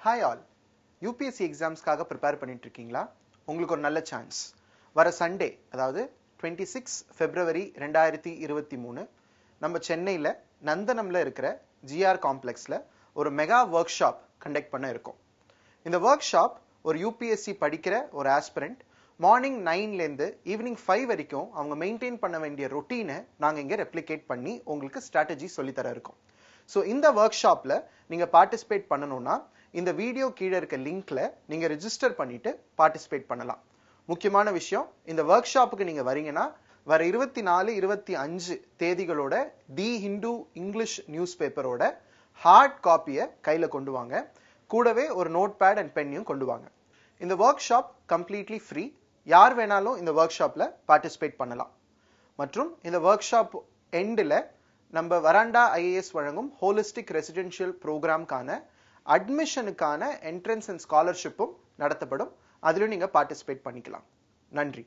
Hi all. UPSC exams காக prepare பண்ணிட்டு இருக்கீங்களா? உங்களுக்கு ஒரு நல்ல சான்ஸ். வர சண்டே அதாவது 26 February 2023 நம்ம சென்னையில நந்தனம்ல இருக்கிற GR காம்ப்ளெக்ஸ்ல ஒரு மெகா வொர்க் ஷாப் கண்டக்ட் பண்ண இருக்கோம். இந்த வொர்க் ஷாப் ஒரு UPSC படிக்கிற ஒரு ஆஸ்பிரண்ட் மார்னிங் 9 ல இருந்து ஈவினிங் 5 வரைக்கும் அவங்க மெயின்டைன் பண்ண வேண்டிய ரொட்டீனை நாங்க இங்க ரெப்ளிகேட் பண்ணி உங்களுக்கு ஸ்ட்ராட்டஜி சொல்லி தர இருக்கோம். சோ இந்த வொர்க் ஷாப்ல நீங்க பார்ட்டிசிபேட் பண்ணனும்னா இந்த வீடியோ கீழ இருக்க லிங்க்ல நீங்க ரெஜிஸ்டர் பண்ணிட்டு பார்ட்டிசிபேட் பண்ணலாம். முக்கியமான விஷயம், இந்த வொர்க் ஷாப்புக்கு நீங்க வரீங்கன்னா வர 24 25 தேதிகளோட தி ஹிந்து இங்கிலீஷ் நியூஸ் பேப்பரோட ஹார்ட் காப்பியை கையில கொண்டு வாங்க. கூடவே ஒரு நோட் பேட் அண்ட் பென்னையும் கொண்டு வாங்க. இந்த வொர்க் ஷாப் கம்ப்ளீட்லி ஃப்ரீ. யார் வேணாலும் இந்த வொர்க் ஷாப்ல பார்ட்டிசிபேட் பண்ணலாம். மற்றும் இந்த வொர்க் ஷாப் எண்ட்ல நம்ம Veranda IAS வழங்கும் ஹோலிஸ்டிக் ரெசிடென்ஷியல் ப்ரோக்ராம்கான அட்மிஷனுக்கான என்ட்ரன்ஸ் அண்ட் ஸ்காலர்ஷிப்பும் நடத்தப்படும். அதிலும் நீங்க பார்ட்டிசிபேட் பண்ணிக்கலாம். நன்றி.